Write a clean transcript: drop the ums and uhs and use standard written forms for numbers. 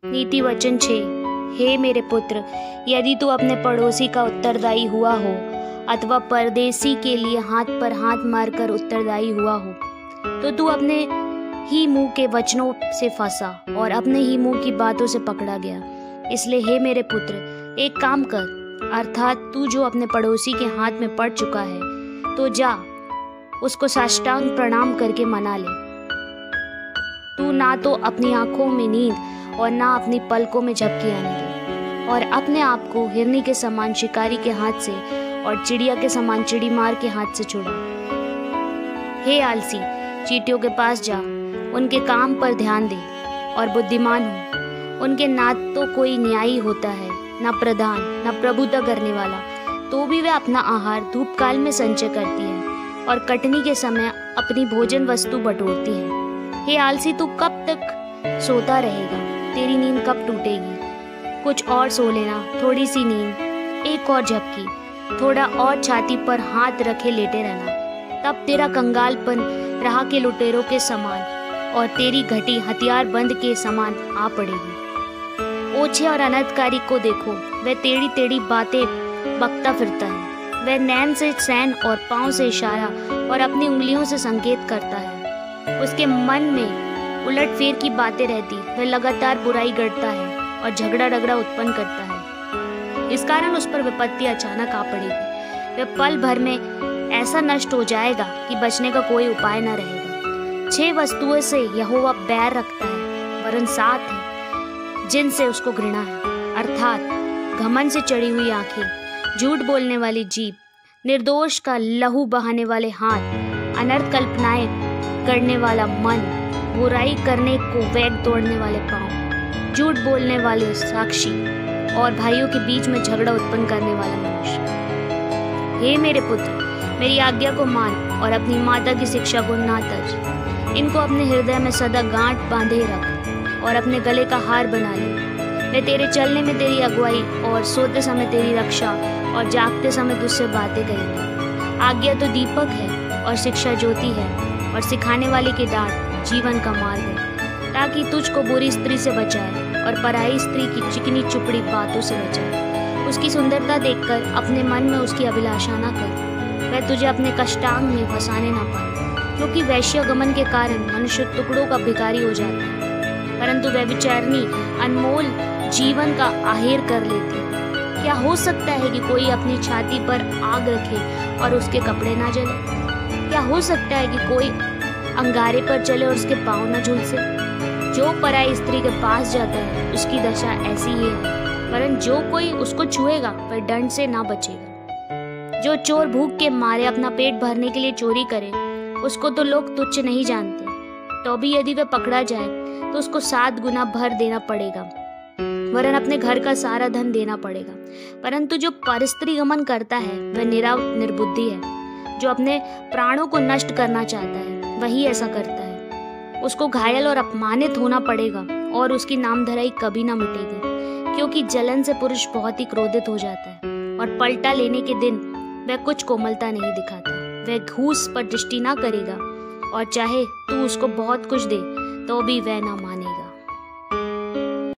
नीति वचन 6। हे मेरे पुत्र, यदि तू अपने पड़ोसी का उत्तरदायी हुआ हो अथवा परदेसी के लिए हाथ पर हाथ मारकर उत्तरदायी हुआ हो, तो तू अपने ही मुंह के वचनों से फंसा और अपने ही मुंह की बातों से पकड़ा गया। इसलिए हे मेरे पुत्र, एक काम कर, अर्थात तू जो अपने पड़ोसी के हाथ में पड़ चुका है, तो जा उसको साष्टांग प्रणाम करके मना ले। तू ना तो अपनी आंखों में नींद और ना अपनी पलकों में झपकी आने दे, और अपने आप को हिरनी के समान शिकारी के हाथ से और चिड़िया के समान चिड़ीमार के हाथ से छुड़ा। हे आलसी, चींटियों के पास जा, उनके काम पर ध्यान दे और बुद्धिमान हो। उनके ना तो कोई न्यायी होता है, ना प्रधान, ना प्रभुता करने वाला, तो भी वे अपना आहार धूप काल में संचय करती है और कटनी के समय अपनी भोजन वस्तु बटोरती है। हे आलसी, तू कब तक सोता रहेगा? तेरी नींद कब टूटेगी? कुछ और सो लेना, थोड़ी सी नींद, एक और झपकी, थोड़ा और छाती पर हाथ रखे लेटे रहना, तब तेरा कंगालपन राह के लुटेरों के समान और तेरी घटी हथियार बंद के समान आ पड़ेगी। ओछे और अनर्थकारी को देखो, वह टेढ़ी टेढ़ी बातें बकता फिरता है। वह नैन से सैन और पांव से इशारा और अपनी उंगलियों से संकेत करता है। उसके मन में उलटफेर की बातें रहती, वह लगातार बुराई गढ़ता है और झगड़ा रगड़ा उत्पन्न करता है। इस कारण उस पर विपत्ति अचानक आ पड़ेगी। वह पल भर में ऐसा नष्ट हो जाएगा कि बचने का कोई उपाय न रहेगा। 6 वस्तुओं से यहोवा बैर रखता है, वरन 7 है जिनसे उसको घृणा है, अर्थात घमंड से चढ़ी हुई आंखें, झूठ बोलने वाली जीभ, निर्दोष का लहू बहाने वाले हाथ, अनर्थ कल्पनाएं करने वाला मन, बुराई करने को वेग तोड़ने वाले पांव, झूठ बोलने वाले साक्षी और भाइयों के बीच में झगड़ा उत्पन्न करने वाला मनुष्य। हे मेरे पुत्र, मेरी आज्ञा को मान और अपनी माता की शिक्षा को ना तज। इनको अपने हृदय में सदा गांठ बांधे रख और अपने गले का हार बना ले। वे तेरे चलने में तेरी अगुवाई और सोते समय तेरी रक्षा और जागते समय तुझसे बातें करेंगे। आज्ञा तो दीपक है और शिक्षा ज्योति है, और सिखाने वाले की डांट जीवन का मार्ग है, ताकि तुझको बुरी स्त्री से बचाए और पराई स्त्री की चिकनी चुपड़ी बातों से बचाए। उसकी सुंदरता देखकर अपने मन में उसकी अभिलाषा न कर, वह तुझे अपने कष्टांग में फंसाने ना पाए, क्योंकि वैश्यगमन के कारण मनुष्य टुकड़ों का भिखारी हो जाता है, परंतु वह विचारनी अनमोल जीवन का आहेर कर लेती है। क्या हो सकता है कि कोई अपनी छाती पर आग रखे और उसके कपड़े ना जले? क्या हो सकता है कि कोई अंगारे पर चले और उसके पांव न झुलसे? जो पराई स्त्री के पास जाता है उसकी दशा ऐसी ही है, परंतु जो कोई उसको छुएगा वह दंड से ना बचेगा। जो चोर भूख के मारे अपना पेट भरने के लिए चोरी करे, उसको तो लोग तुच्छ नहीं जानते, तो भी यदि वह पकड़ा जाए तो उसको 7 गुना भर देना पड़ेगा, वरन अपने घर का सारा धन देना पड़ेगा। परंतु जो परस्त्री गमन करता है वह निर्बुद्धि है। जो अपने प्राणों को नष्ट करना चाहता है वही ऐसा करता है। उसको घायल और अपमानित होना पड़ेगा और उसकी नामधराई कभी ना मिटेगी, क्योंकि जलन से पुरुष बहुत ही क्रोधित हो जाता है और पलटा लेने के दिन वह कुछ कोमलता नहीं दिखाता। वह घूस पर दृष्टि ना करेगा और चाहे तू उसको बहुत कुछ दे तो भी वह ना माने।